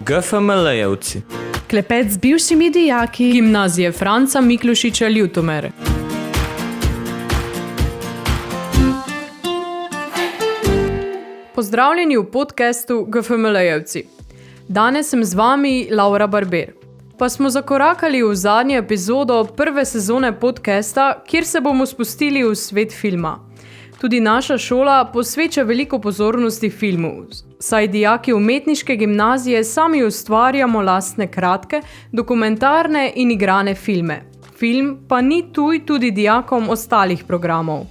GFML-jevci. Klepet z bivšimi dijaki Gimnazije Franca Miklošiča Ljutomer. Pozdravljeni v podcastu GFML-jevci. Danes sem z vami Laura Barber. Pa smo zakorakali v zadnjo epizodo prve sezone podcasta, kjer se bomo spustili v svet filma. Tudi naša šola posveča veliko pozornosti filmu, saj dijaki umetniške gimnazije sami ustvarjamo lastne kratke, dokumentarne in igrane filme. Film pa ni tuj tudi dijakom ostalih programov.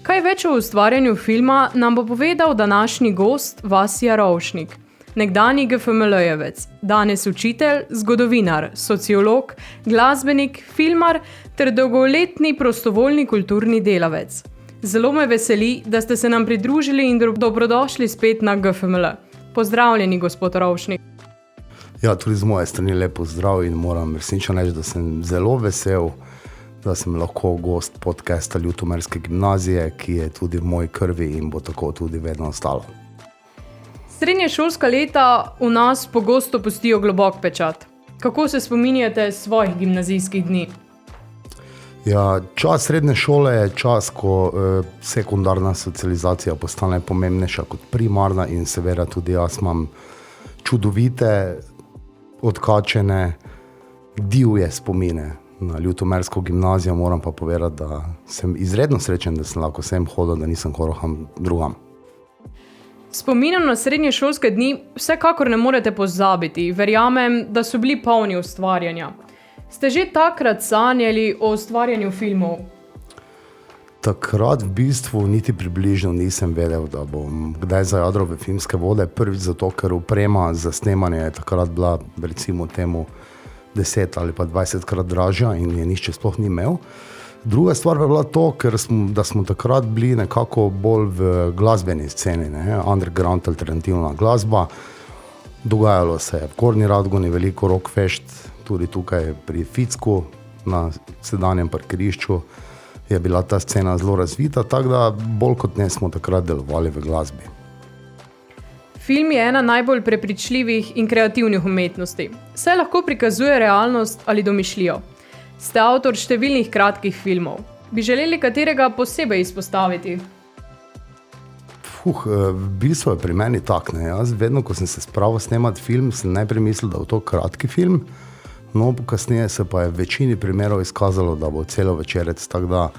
Kaj več o ustvarjanju filma nam bo povedal današnji gost Vasja Rovšnik, nekdanji GFML-jevec, danes učitelj, zgodovinar, sociolog, glasbenik, filmar ter dolgoletni prostovoljni kulturni delavec. Zelo me veseli, da ste se nam pridružili in dobrodošli spet na GFML. Pozdravljeni, gospod Rovšnik. Ja, tudi z moje strani lep pozdrav in moram resnično reči, da sem zelo vesel, da sem lahko gost podcasta Ljutomerske gimnazije, ki je tudi v moji krvi in bo tako tudi vedno ostalo. Srednješolska leta v nas pogosto pustijo globok pečat. Kako se spominjate svojih gimnazijskih dni? Ja, čas srednje šole je čas, ko sekundarna socializacija postane pomembnejša kot primarna in seveda tudi jaz imam čudovite, odkačene, divje spomine na Ljutomersko gimnazijo. Moram pa povedati, da sem izredno srečen, da sem lahko sem hodil, da nisem hodil drugam. Spominjam na srednješolske dni vsekakor ne morete pozabiti. Verjamem, da so bili polni ustvarjanja. Ste že takrat sanjali o ustvarjanju filmov? Takrat v bistvu niti približno nisem vedel, da bom kdaj zajadral v filmske vode. Prvič zato, ker oprema za snemanje je takrat bila recimo temu 10 ali pa 20 krat dražja in je nišče sploh ni imel. Druga stvar je bila to, da smo takrat bili nekako bolj v glasbeni sceni, underground alternativna glasba. Dogajalo se je v Gornji Radgoni veliko rockfest, tudi tukaj pri Ficku na sedanjem parkirišču je bila ta scena zelo razvita, tako da bolj kot ne smo takrat delovali v glasbi. Film je ena najbolj prepričljivih in kreativnih umetnosti. Saj lahko prikazuje realnost ali domišljijo. Ste avtor številnih kratkih filmov. Bi želeli katerega posebej izpostaviti? V bistvu je pri meni tak, Jaz vedno, ko sem se spravil snemati film, sem najprej mislil, da bo to kratki film, no kasneje se pa je v večini primerov izkazalo, da bo celovečerec, tako da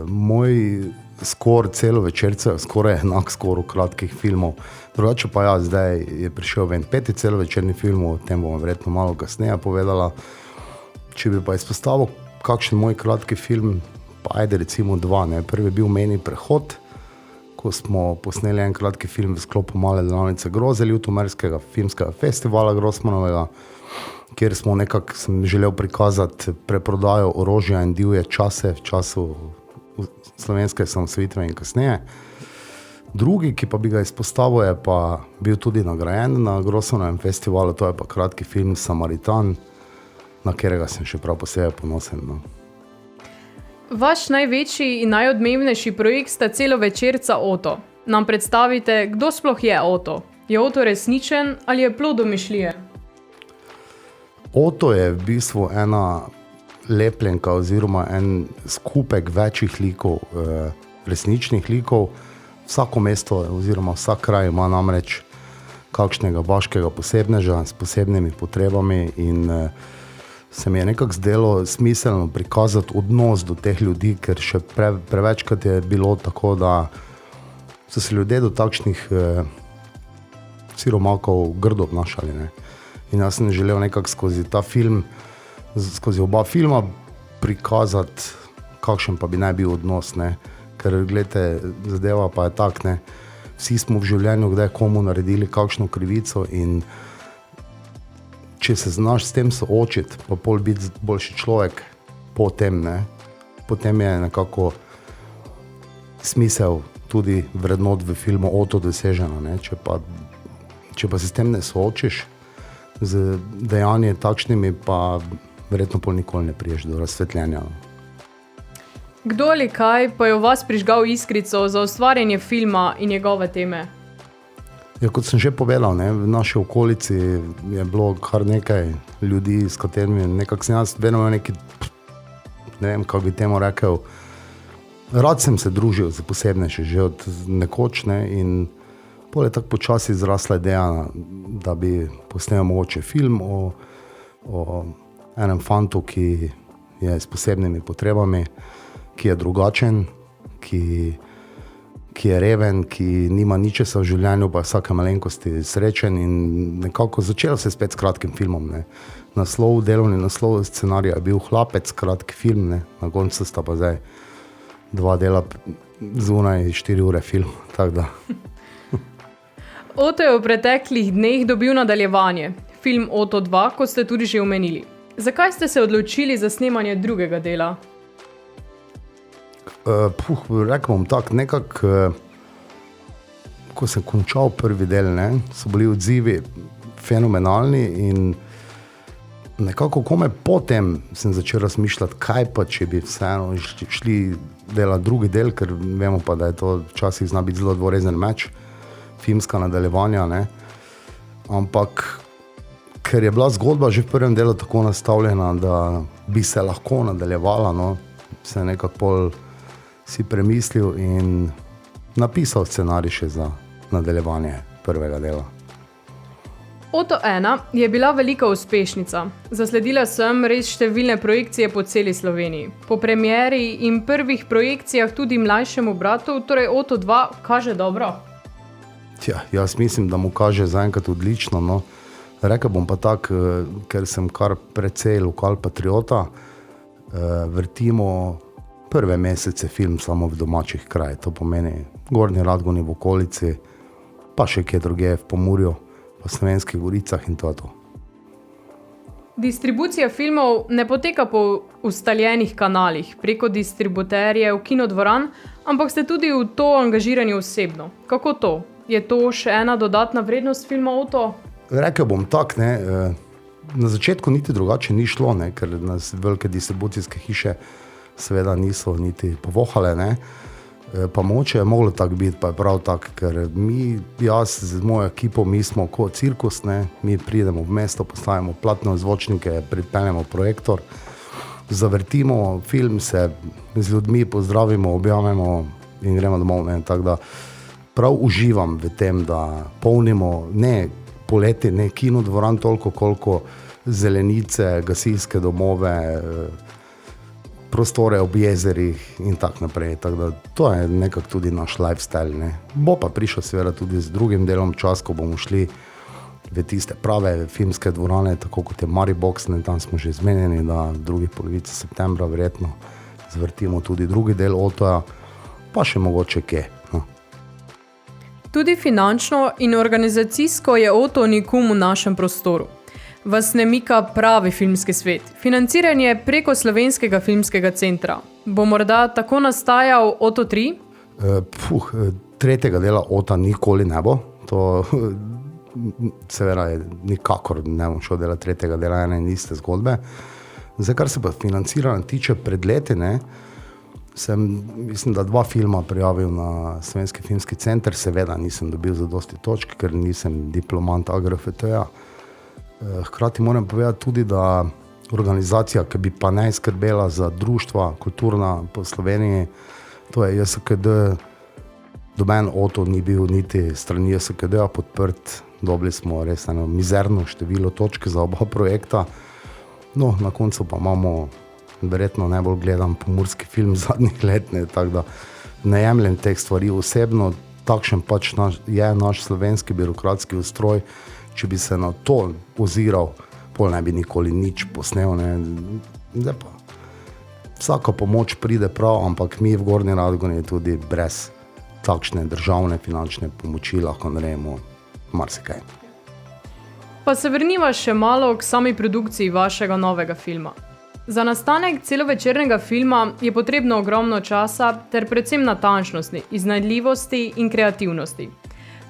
moj skor celovečercev je skoraj enak skoru kratkih filmov. Drugače pa ja, zdaj je prišel ven 5. celovečerni film, o tem bomo verjetno malo kasneje povedala. Če bi pa izpostavil kakšen moj kratki film, pa ajde recimo 2. Prvi je bil Mejni prehod, ko smo posneli en kratki film v sklopu Male delavnice groze Ljutomerskega filmskega festivala Grossmanovega, kjer smo sem želel prikazati preprodajo orožja in divje čase v času slovenske osamosvojitve in kasneje. Drugi, ki pa bi ga izpostavil, je pa bil tudi nagrajen na Grossmanovem festivalu, to je pa kratki film Samaritan, na katerega sem še prav posebej ponosen. Vaš največji in najodmevnejši projekt sta celovečerca Oto. Nam predstavite, kdo sploh je Oto? Je Oto resničen ali je plod domišljije? Oto je v bistvu ena lepljenka oziroma en skupek večjih likov, resničnih likov. Vsako mesto oziroma vsak kraj ima namreč kakšnega vaškega posebneža s posebnimi potrebami in se mi je nekako zdelo smiselno prikazati odnos do teh ljudi, ker še prevečkrat je bilo tako, da so se ljudje do takšnih siromakov grdo obnašali. In jaz sem želel nekako skozi ta film, skozi oba filma prikazati, kakšen pa bi naj bil odnos. Ker gledajte, zadeva pa je tak, vsi smo v življenju kdaj komu naredili kakšno krivico in če se znaš s tem soočiti, pa pol biti boljši človek potem je nekako smisel tudi vrednot v filmu Oto doseženo. Če pa se s tem ne soočiš, z dejanji takšnimi, pa verjetno pol nikoli ne priješ do razsvetljenja. Kdo ali kaj pa je v vas prižgal iskrico za ustvarjanje filma in njegove teme? Ja, kot sem že povedal, ne, v naši okolici je bilo kar nekaj ljudi, s katerimi nekako sem jaz vedno imel neki, ne vem, kako bi temu rekel, rad sem se družil za posebnejše že od nekoč, ne, in pol je tako počasi zrasla ideja, da bi posnel mogoče film o enem fantu, ki je s posebnimi potrebami, ki je drugačen, ki je reven, ki nima ničesa v življenju, pa je vsake malenkosti srečen, in nekako začelo se spet s kratkim filmom. Ne. Delovni naslov scenarija je bil Hlapec, kratki film, ne. Na koncu sta pa zdaj 2 dela zunaj 4 ure film. Tako da. Oto je v preteklih dneh dobil nadaljevanje, film Oto 2, kot ste tudi že omenili. Zakaj ste se odločili za snemanje drugega dela? Rekel bom tako, nekako, ko sem končal prvi del, ne, so bili odzivi fenomenalni in nekako kome potem sem začel razmišljati, kaj pa, če bi vseeno šli delati drugi del, ker vemo pa, da je to včasih zna biti zelo dvorezen meč, filmska nadaljevanja, ne. Ampak, ker je bila zgodba že v prvem delu tako nastavljena, da bi se lahko nadaljevala, no, se nekako pol si premislil in napisal scenarij še za nadaljevanje prvega dela. Oto 1 je bila velika uspešnica. Zasledila sem res številne projekcije po celi Sloveniji. Po premieri in prvih projekcijah tudi mlajšemu bratu, torej Oto 2, kaže dobro? Ja, jaz mislim, da mu kaže zaenkrat odlično, no. Rekel bom pa tako, ker sem kar precej lokal patriota, vrtimo prve mesece film samo v domačih krajih. To pomeni Gornji Radgoni v okolici, pa še kje druge v Pomurju, pa Slovenskih Goricah in to je to. Distribucija filmov ne poteka po ustaljenih kanalih, preko distributerjev, kinodvoran, ampak ste tudi v to angažirani osebno. Kako to? Je to še ena dodatna vrednost filma Oto? Rekel bom tako, ne, na začetku niti drugače ni šlo, ne, ker nas velike distribucijske hiše seveda niso niti povohale, ne. Pa mogoče je moglo tako biti, pa je prav tako, ker jaz z mojo ekipo, mi smo kot cirkus, ne, mi pridemo v mesto, postavimo platne zvočnike, pripeljemo projektor, zavrtimo film, se z ljudmi pozdravimo, objavimo in gremo domov, ne, tako da prav uživam v tem, da polnimo ne poleti, ne kinodvoran toliko, koliko zelenice, gasilske domove, prostore ob jezerih in tako naprej. Tako da to je nekako tudi naš lifestyle, ne. Bo pa prišel seveda tudi z drugim delom čas, ko bomo šli v tiste prave filmske dvorane, tako kot je Maribox, ne, tam smo že zmenjeni, da v drugi polovici septembra verjetno zvrtimo tudi drugi del Otoja, pa še mogoče kje. Tudi finančno in organizacijsko je Oto nikum v našem prostoru. Vas ne mika pravi filmski svet. Financiranje preko Slovenskega filmskega centra. Bo morda tako nastajal Oto 3? Tretjega dela Ota nikoli ne bo. To seveda je nikakor ne bom šel delati tretjega dela ene in iste zgodbe. Zdaj, kar se pa financiranja tiče pred leti, ne, sem, mislim, da 2 filma prijavil na Slovenski filmski center, seveda nisem dobil zadosti točk, ker nisem diplomant AGRFT-ja. Hkrati moram povedati tudi, da organizacija, ki bi pa naj skrbela za društva kulturna po Sloveniji, to je JSKD, doben Oto ni bil niti strani JSKD-ja podprt, dobili smo res eno mizerno število točk za oba projekta, no, na koncu pa imamo verjetno najbolj gledan pomurski film zadnjih let, ne, tako da ne jemljem teh stvari osebno, takšen pač je naš slovenski birokratski ustroj. Če bi se na to oziral, pol ne bi nikoli nič posnel, ne. Zdaj pa vsaka pomoč pride prav, ampak mi v Gornji Radgoni tudi brez takšne državne finančne pomoči lahko naredimo marsikaj. Pa se vrniva še malo k sami produkciji vašega novega filma. Za nastanek celovečernega filma je potrebno ogromno časa ter predvsem natančnosti, iznajdljivosti in kreativnosti.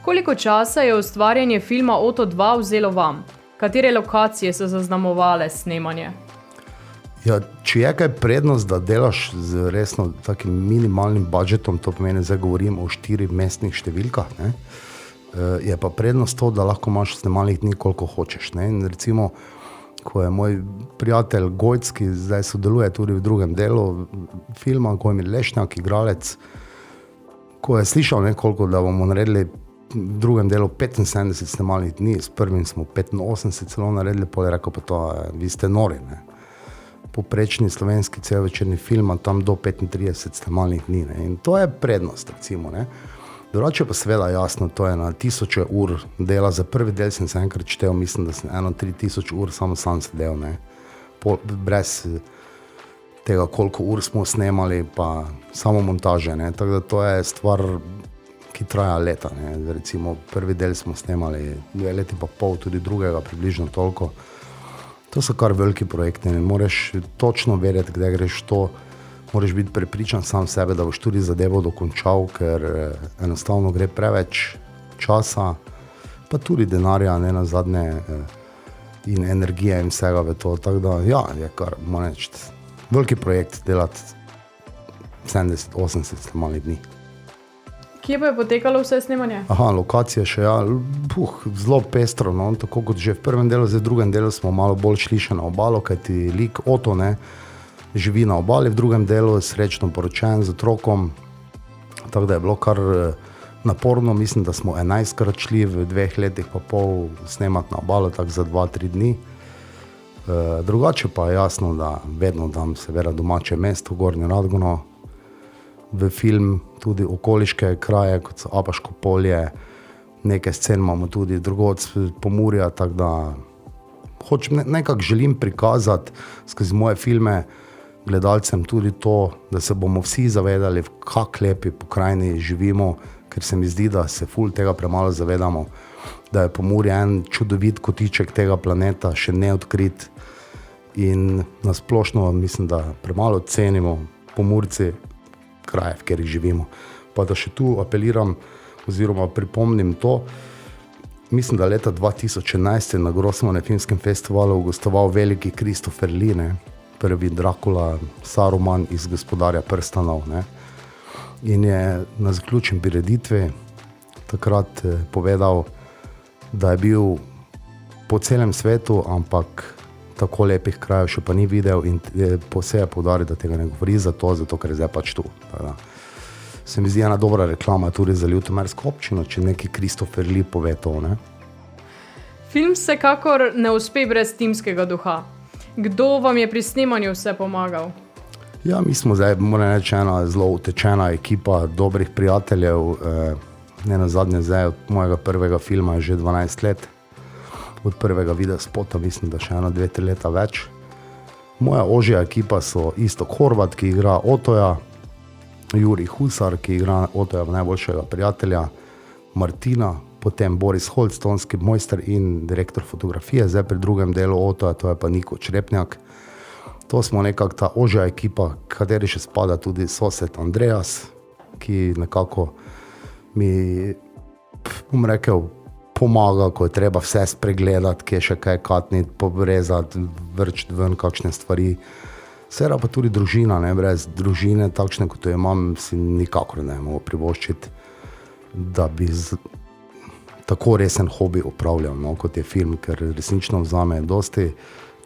Koliko časa je ustvarjanje filma Oto 2 vzelo vam? Katere lokacije so zaznamovale snemanje? Ja, če je kaj prednost, da delaš z resno takim minimalnim budžetom, to pomeni, zdaj govorim o 4 mestnih številkah, ne, Je pa prednost to, da lahko imaš snemalnih dni, koliko hočeš. Ne? In recimo, ko je moj prijatelj Gojc, ki zdaj sodeluje tudi v drugem delu filma, ko je mi Lešnjak, igralec, ko je slišal nekoliko, da bomo naredili v drugem delu 75 snemalnih dni, s prvim smo 85 celo naredili, pol je rekel pa to, vi ste nori. Ne? Poprečni slovenski celovečerni film ima tam do 35 snemalnih dni. Ne? In to je prednost, recimo. Ne? Drugače pa seveda jasno, to je na 1000 ur dela. Za prvi del sem se enkrat štel, mislim, da sem 3000 ur sam sedel, ne? Brez tega, koliko ur smo snemali, pa samo montaže. Ne? Tako da to je stvar, ki traja leta. Ne? Recimo prvi del smo snemali 2 leti pa pol, tudi drugega približno toliko. To so kar veliki projekti, ne moreš točno vedeti, kdaj greš to, moraš biti prepričan sam sebe, da boš tudi zadevo dokončal, ker enostavno gre preveč časa, pa tudi denarja, ne nazadnje, in energije in vsega v to. Tako da, ja, je kar, moram reči, veliki projekt delati 70-80 snemalnih dni. Kje pa je potekalo vse snemanje? Aha, lokacija še, ja, zelo pestro, no, tako kot že v prvem delu, zdaj v drugem delu smo malo bolj šli še na obalo, kajti lik Oto, ne, živi na obali, v drugem delu je srečno poročen z otrokom, tako da je bilo kar naporno, mislim, da smo 11krat šli v 2 letih pa pol snemati na obalo, tako za 2-3 dni. Drugače pa je jasno, da vedno dam seveda domače mesto, Gornje Radgono, v film tudi okoliške kraje, kot so Apaško polje, nekaj scen imamo tudi drugod Pomurja, tako da nekako želim prikazati skozi moje filme gledalcem tudi to, da se bomo vsi zavedali, v kak lepi pokrajini živimo, ker se mi zdi, da se ful tega premalo zavedamo, da je Pomurje en čudovit kotiček tega planeta, še neodkrit in nasplošno mislim, da premalo cenimo Pomurci kraje, v kateri živimo. Pa da še tu apeliram oziroma pripomnim to, mislim, da leta 2011 je na Grossmanem filmskem festivalu gostoval veliki Christopher Lee, ne? Prvi Dracula, Saruman iz Gospodarja prstanov. Ne? In je na zaključni prireditvi takrat povedal, da je bil po celem svetu, ampak tako lepih krajev še pa ni videl in posebej poudaril, da tega ne govori zato, ker je zdaj pač tu. Tada. Se mi zdi ena dobra reklama tudi za ljutomersko občino, če neki Christopher Lee pove to. Ne? Film vsekakor ne uspe brez timskega duha. Kdo vam je pri snemanju vse pomagal? Ja, mi smo zdaj, moram reči, ena zelo utečena ekipa dobrih prijateljev. Ne nazadnje zdaj od mojega prvega filma je že 12 let. Od prvega videa spota mislim, da še 1-2 leta več. Moja ožja ekipa so Iztok Horvat, ki igra Otoja, Jurij Husar, ki igra Otoja najboljšega prijatelja, Martina, potem Boris Holc, tonski mojster in direktor fotografije, zdaj pri drugem delu Otoja, to je pa Niko Črepnjak. To smo nekako ta ožja ekipa, kateri še spada tudi sosed Andreas, ki nekako mi, bom rekel, pomaga, ko je treba vse spregledati, kje še kaj katniti, pobrezati, vrčiti ven kakšne stvari. Seveda pa tudi družina, ne, brez družine, takšne kot jo imam, si nikakor ne mogo privoščiti, da bi tako resen hobi upravljal, no, kot je film, ker resnično vzame dosti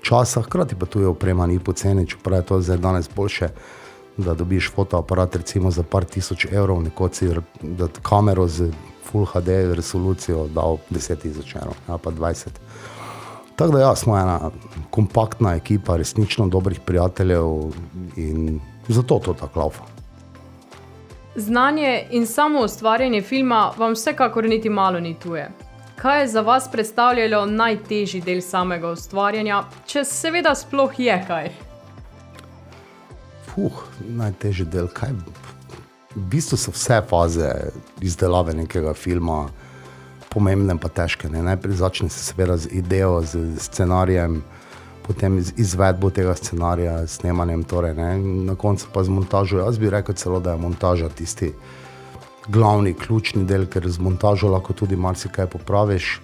časa, hkrati pa tu je oprema ni poceni, čeprav je to zdaj danes boljše, da dobiš fotoaparat recimo za par tisoč evrov, nekoč si dati kamero z Full HD resolucijo dal 10.000 evrov, ja pa 20. Tako da ja, smo ena kompaktna ekipa, resnično dobrih prijateljev in zato to tako laufa. Znanje in samo ustvarjanje filma vam vsekakor niti malo ni tuje. Kaj je za vas predstavljalo najtežji del samega ustvarjanja, če seveda sploh je kaj? Najtežji del, kaj? V bistvu so vse faze izdelave nekega filma pomembne pa težke. Ne? Najprej začne se seveda z idejo, z scenarijem, potem z izvedbo tega scenarija, s snemanjem, torej, ne? Na koncu pa z montažo. Jaz bi rekel celo, da je montaža tisti glavni, ključni del, ker z montažo lahko tudi marsikaj popraviš,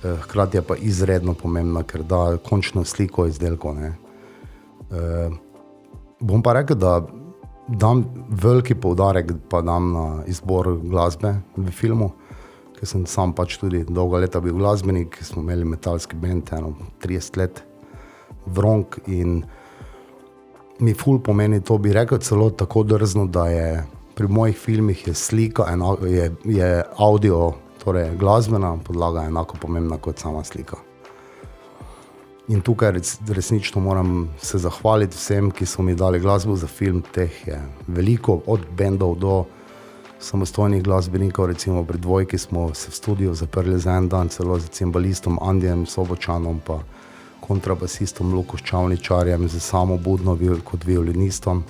hkrati je pa izredno pomembna, ker da končno sliko izdelko. Ne? Bom pa rekel, da dam veliki poudarek pa dam na izbor glasbe v filmu, ker sem sam pač tudi dolga leta bil glasbenik, smo imeli metalski band, 30 let, Vronk, in mi ful pomeni to, bi rekel celo tako drzno, da je pri mojih filmih je slika, je audio, torej glasbena podlaga enako pomembna kot sama slika. In tukaj resnično moram se zahvaliti vsem, ki so mi dali glasbo za film, teh je veliko, od bendov do samostojnih glasbenikov, recimo pri Dvojki smo se v studiu zaprli za en dan, celo z cimbalistom Andijem Sobočanom, pa kontrabasistom Lukoščavničarjem, z Samo Budno kot violinistom.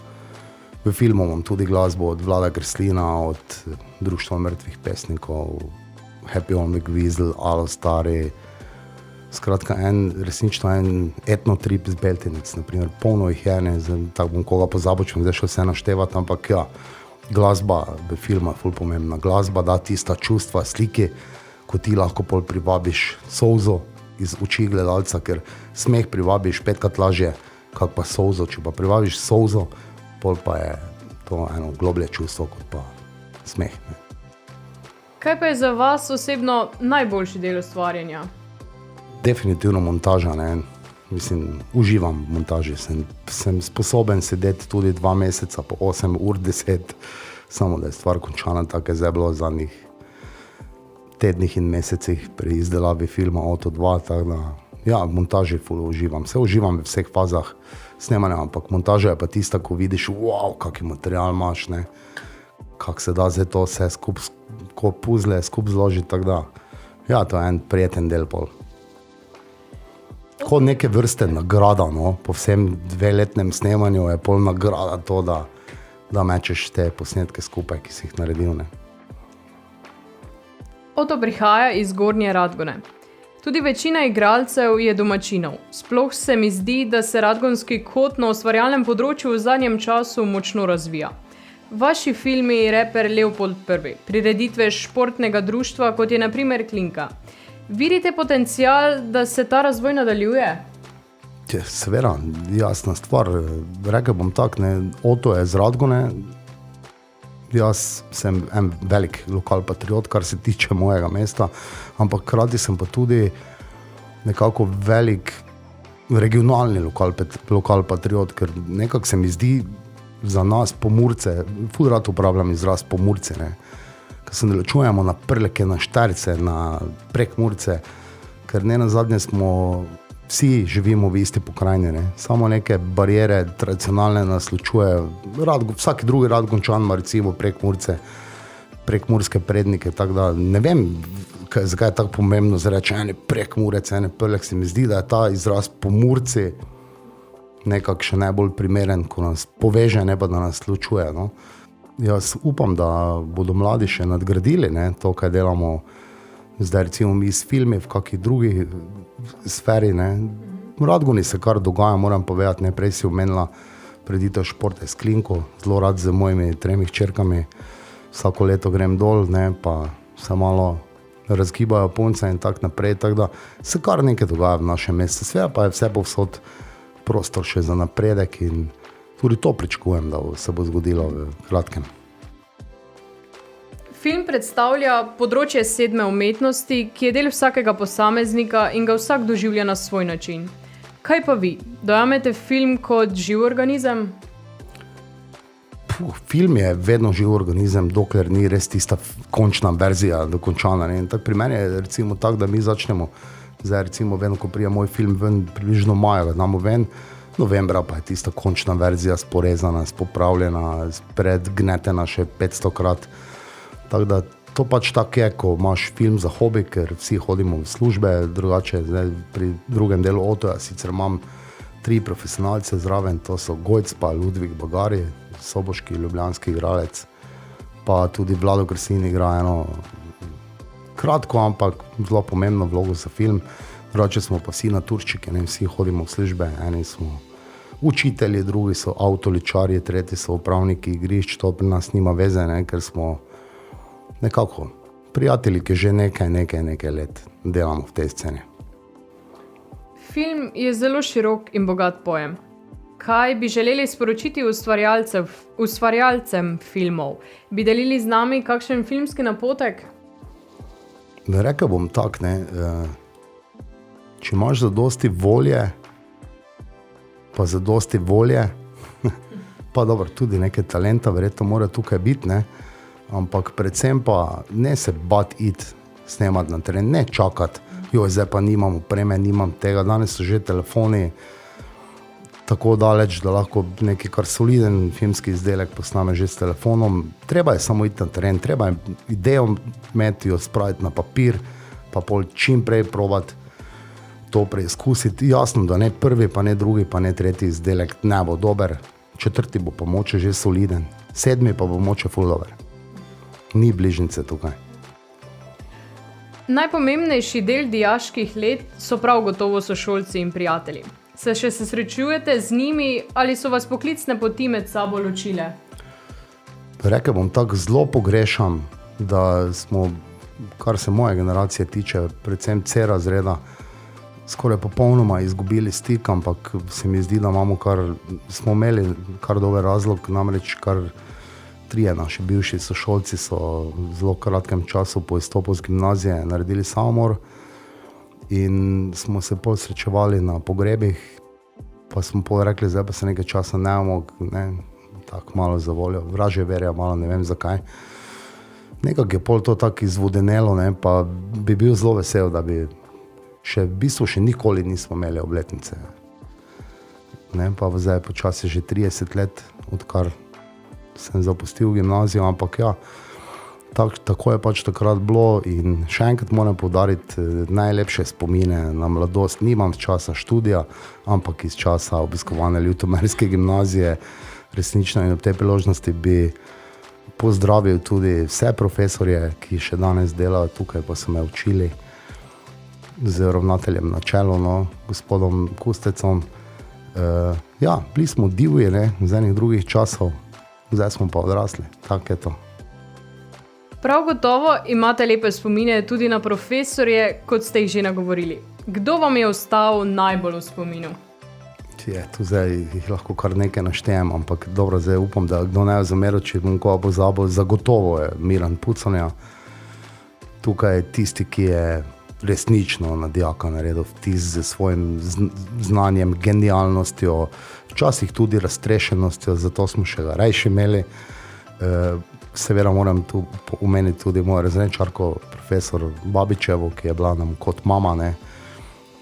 V filmu imam tudi glasbo od Vlada Kreslina, od Društva mrtvih pesnikov, Happy on McWeasel, Alo Stari. Skratka, resnično en etnotrip z Beltinic, naprimer, polno jih je, tako bom koga pozabil, če bom zdaj še vse naštevati, ampak ja, glasba v filmu je ful pomembna. Glasba da tista čustva sliki, ko ti lahko pol privabiš solzo iz oči gledalca, ker smeh privabiš 5krat lažje, kak pa solzo. Če pa privabiš solzo, pol pa je to eno globlje čustvo, kot pa smeh. Ne. Kaj pa je za vas osebno najboljši del ustvarjanja? Definitivno montaža, ne. Mislim, uživam v montaži. Sem sposoben sedeti tudi 2 meseca po 8 ur 10, samo da je stvar končana, tako je zdaj bilo v zadnjih tednih in mesecih pri izdelavi filma Auto 2, tako da ja, v montaži ful uživam. Se uživam v vseh fazah snemanja, ampak montaža je pa tista, ko vidiš, wow, kaki material imaš, ne. Kako se da zdaj to vse skupaj, ko puzle skupaj zložiti, tako da ja, to je en prijeten del pol. Kot neke vrste nagrada, no, po vsem 2-letnem snemanju je pol nagrada to, da mečeš te posnetke skupaj, ki si jih naredil, ne. Oto prihaja iz Gornje Radgone. Tudi večina igralcev je domačinov. Sploh se mi zdi, da se radgonski kot na ustvarjalnem področju v zadnjem času močno razvija. Vaši filmi Reper Leopold I, prireditve športnega društva, kot je na primer Klinka. Vidite potencial, da se ta razvoj nadaljuje? Seveda, jasna stvar. Rekel bom tak, ne, Oto je z Radgone. Jaz sem en velik lokalpatriot, kar se tiče mojega mesta, ampak hkrati sem pa tudi nekako velik regionalni lokalpatriot, ker nekako se mi zdi za nas Pomurce, ful rad uporabljam izraz Pomurci, ne. Ker se naločujemo na Prleke, na Štajerce, na Prekmurce, ker ne nazadnje smo, vsi živimo v isti pokrajini, ne. Samo neke bariere tradicionalne nas ločujejo. Vsak drugi Radgončan ima recimo Prekmurce, prekmurske prednike, tako da ne vem, zakaj je tako pomembno zreči ene Prekmurec, ene Prlek. Se mi zdi, da je ta izraz Pomurci nekako še najbolj primeren, ko nas poveže, ne pa da nas ločuje, no. Jaz upam, da bodo mladi še nadgradili, ne, to, kaj delamo zdaj recimo mi s filmi v kakih drugi sferi, ne. V Radgoni se kar dogaja, moram povedati, ne, prej si omenila preditev Športe s Klinko, zelo rad z mojimi 3 hčerkami, vsako leto grem dol, ne, pa se malo razgibajo punce in tako naprej, tako da se kar nekaj dogaja v našem mestu, sve pa je vse povsod prostor še za napredek in tudi to pričakujem, da se bo zgodilo v kratkem. Film predstavlja področje 7. umetnosti, ki je del vsakega posameznika in ga vsak doživlja na svoj način. Kaj pa vi? Dojamete film kot živ organizem? Film je vedno živ organizem, dokler ni res tista končna verzija dokončana. Ne? In tako pri meni je recimo tako, da mi začnemo, zdaj recimo vedno, ko prija moj film ven, približno maja ga damo ven, novembra pa je tista končna verzija sporezana, spopravljena, predgnetena še 500krat. Tako da to pač tako je, ko imaš film za hobi, ker vsi hodimo v službe, drugače zdaj pri drugem delu Otoja sicer imam 3 profesionalce zraven, to so Gojc pa Ludvik Bagari, soboški ljubljanski igralec, pa tudi Vlado Kreslin igra eno kratko, ampak zelo pomembno vlogo za film. Drugače smo pa vsi naturčiki, ne, vsi hodimo v službe, eni smo učitelji, drugi so avtoličarji, tretji so upravniki igrišč, to pri nas nima veze, ne, ker smo nekako prijatelji, ki že nekaj let delamo v tej sceni. Film je zelo širok in bogat pojem. Kaj bi želeli sporočiti ustvarjalcem filmov? Bi delili z nami kakšen filmski napotek? Rekel bom tak, če imaš zadosti volje, pa zadosti volje, pa dobro, tudi nekaj talenta verjetno mora tukaj biti, ampak predvsem pa ne se bati iti snemati na teren, ne čakati, zdaj pa nimam opreme, nimam tega, danes so že telefoni tako daleč, da lahko neki kar soliden filmski izdelek posname že s telefonom. Treba je samo iti na teren, treba je idejo imeti, jo spraviti na papir, pa pol čim prej probati to preizkusiti. Jasno, da ne prvi, pa ne drugi, pa ne tretji izdelek ne bo dober, četrti bo pa moče že soliden, sedmi pa bo moče ful dober. Ni bližnjice tukaj. Najpomembnejši del dijaških let so prav gotovo sošolci in prijatelji. Se še srečujete z njimi ali so vas poklicne poti med sabo ločile? Rekel bom tako, zelo pogrešam, da smo, kar se moje generacije tiče, predvsem C razreda, skoraj popolnoma izgubili stik, ampak se mi zdi, da smo imeli kar dober razlog, namreč kar 3 naši bivši sošolci so v zelo kratkem času po izstopu z gimnazije naredili samomor in smo se pol srečevali na pogrebih, pa smo pol rekli, zdaj pa se nekaj časa tako malo za voljo, vražje verja, malo ne vem zakaj. Nekako je pol to tako izvodenelo, pa bi bil zelo vesel, da bi v bistvu še nikoli nismo imeli obletnice. Pa zdaj počasi že 30 let, odkar sem zapustil gimnazijo, ampak ja, tako je pač takrat bilo in še enkrat moram poudariti najlepše spomine na mladost. Nimam časa študija, ampak iz časa obiskovanja ljutomerske gimnazije. Resnično in ob tej priložnosti bi pozdravil tudi vse profesorje, ki še danes delajo tukaj, pa so me učili z ravnateljem na čelu, gospodom Kustecom. Bili smo divji, z enih drugih časov, zdaj smo pa odrasli, tako je to. Prav gotovo imate lepe spomine tudi na profesorje, kot ste jih že nagovorili. Kdo vam je ostal najbolj v spominu? Tu zdaj jih lahko kar nekaj naštejem, ampak dobro, zdaj upam, da kdo ne zameril, če bom koga pozabil, zagotovo je Miran Puconja. Tukaj je tisti, ki je resnično na dijaka naredil vtis z svojim znanjem, genialnostjo, včasih tudi raztrešenostjo, zato smo še ga rajši imeli. Seveda moram tu omeniti tudi mojo razredničarko, profesor Babičevo, ki je bila nam kot mama,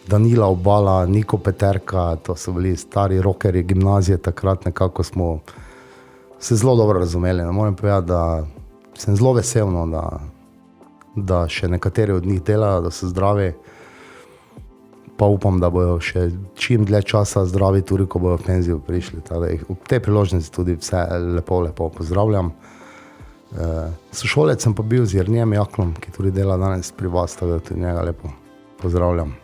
Danila Obala, Niko Peterka, to so bili stari rockerji gimnazije, takrat nekako smo se zelo dobro razumeli. Moram povedati, da sem zelo vesel, da še nekateri od njih delajo, da so zdravi, pa upam, da bojo še čim dlje časa zdravi, tudi ko bojo v penzijo prišli. Ob tej priložnosti tudi vse lepo pozdravljam. Sošolec sem pa bil z Jernejem Jaklom, ki tudi dela danes pri vas, tako da tudi njega lepo pozdravljam.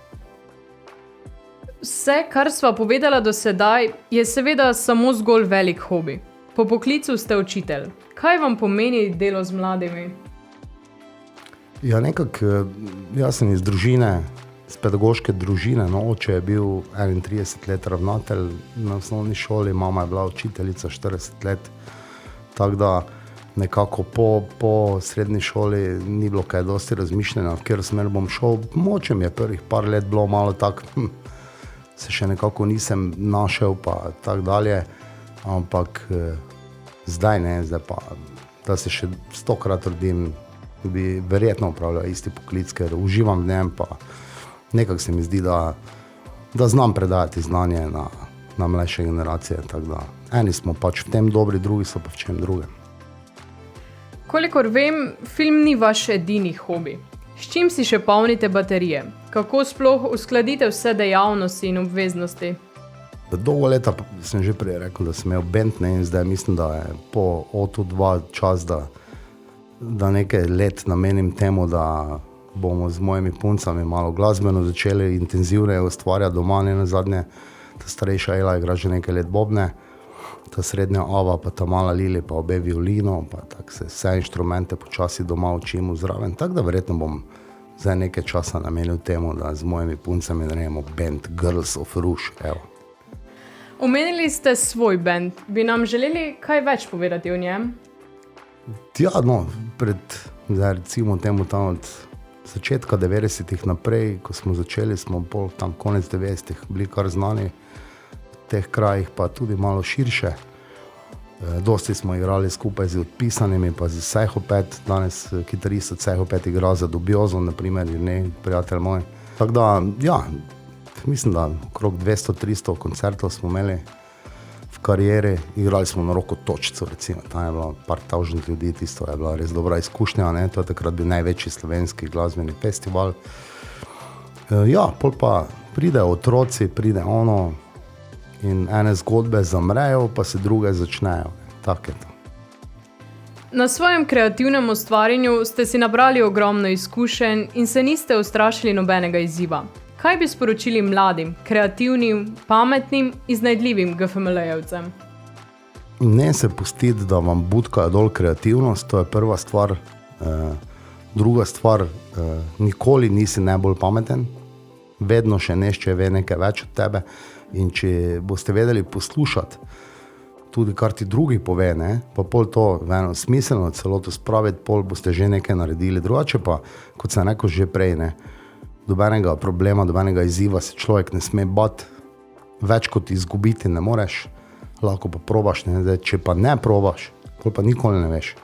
Vse, kar sva povedala do sedaj, je seveda samo zgolj velik hobi. Po poklicu ste učitelj. Kaj vam pomeni delo z mladimi? Jaz sem iz družine, iz pedagoške družine, oče je bil 31 let ravnatelj na osnovni šoli, mama je bila učiteljica 40 let, tako da nekako po srednji šoli ni bilo kaj dosti razmišljanja, v katero smer bom šel. Moče mi je prvih par let bilo malo tako, se še nekako nisem našel, pa tako dalje, ampak zdaj pa, da se še 100-krat rodim, bi verjetno upravljal isti poklic, ker uživam v njem, pa nekako se mi zdi, da znam predajati znanje na mlajše generacije, tako da eni smo pač v tem dobri, drugi so pa v čem drugem. Kolikor vem, film ni vaš edini hobi. S čim si še polnite baterije? Kako sploh uskladite vse dejavnosti in obveznosti? Dolgo leta sem že prej rekel, da sem imel band, in zdaj mislim, da je po O2 čas, da nekaj let namenim temu, da bomo z mojimi puncami malo glasbeno začeli intenzivneje ustvarjati doma, nenazadnje. Ta starejša Ela igra že nekaj let bobne, ta srednja Ava, pa ta mala Lili, pa obe violino, pa tako se vse inštrumente počasi doma učimo zraven. Tako da verjetno bom zdaj nekaj časa namenil temu, da z mojimi puncami naredimo band Girls of Rouge. Omenili ste svoj band. Bi nam želeli kaj več povedati o njem? Zdaj recimo temu tam od začetka 90-ih naprej, ko smo začeli, smo bolj tam konec 90-ih bili kar znani v teh krajih, pa tudi malo širše. Dosti smo igrali skupaj z Odpisanimi, pa z Psychopat, danes kitarist od Psychopat igra za Dubiozo, naprimer, ne, prijatelj moj. Tako da, ja, mislim, da okrog 200-300 koncertov smo imeli v karieri, igrali smo na Roko Točcu, recimo, tam je bilo par tavžnih ljudi, tisto je bila res dobra izkušnja, ne, to je takrat bil največji slovenski glasbeni festival. Ja, pol pa pridejo otroci, pride ono in ene zgodbe zamrejo, pa se druge začnejo, tako je to. Na svojem kreativnem ustvarjanju ste si nabrali ogromno izkušenj in se niste ustrašili nobenega izziva. Kaj bi sporočili mladim, kreativnim, pametnim, iznajdljivim GFML-jevcem? Ne se pustiti, da vam budkajo dol kreativnost, to je prva stvar. Druga stvar, nikoli nisi najbolj pameten, vedno še nešče ve nekaj več od tebe in če boste vedeli poslušati tudi kar ti drugi pove, ne, pa pol to v eno smiselno celoto spraviti, pol boste že nekaj naredili. Drugače pa, kot sem rekel že prej, ne, dobenega problema, dobenega izziva se človek ne sme bati, več kot izgubiti ne moreš, lahko pa probaš, ne, zdaj, če pa ne probaš, pol pa nikoli ne veš,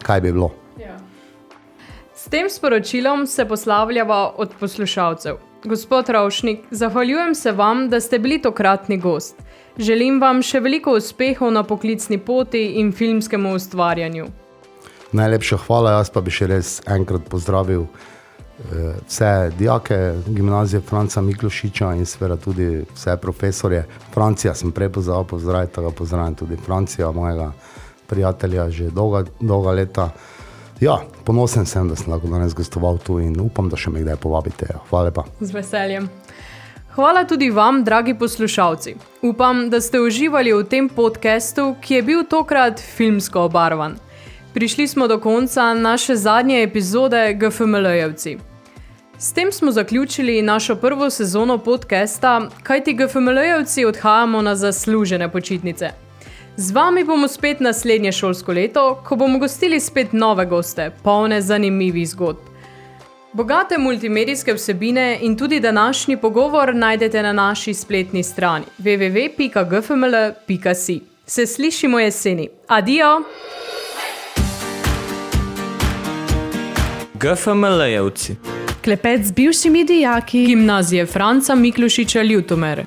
kaj bi bilo. Ja. S tem sporočilom se poslavljava od poslušalcev. Gospod Ravšnik, zahvaljujem se vam, da ste bili tokratni gost. Želim vam še veliko uspehov na poklicni poti in filmskemu ustvarjanju. Najlepša hvala, jaz pa bi še res enkrat pozdravil vse dijake gimnazije Franca Miklošiča in seveda tudi vse profesorje. Francija sem prej pozdravil, tako pozdravim tudi Francija, mojega prijatelja, že dolga leta. Ja, ponosen sem, da sem lahko danes gostoval tu in upam, da še me kdaj povabite. Hvala lepa. Z veseljem. Hvala tudi vam, dragi poslušalci. Upam, da ste uživali v tem podcastu, ki je bil tokrat filmsko obarvan. Prišli smo do konca naše zadnje epizode GFML-jevci. S tem smo zaključili našo prvo sezono podcasta, kajti GFML-jevci odhajamo na zaslužene počitnice. Z vami bomo spet naslednje šolsko leto, ko bomo gostili spet nove goste, polne zanimivih zgodb. Bogate multimedijske vsebine in tudi današnji pogovor najdete na naši spletni strani www.gfml.si. Se slišimo jeseni. Adijo! GFML-jevci. Klepet z bivšimi dijaki. Gimnazije Franca Miklošiča Ljutomere.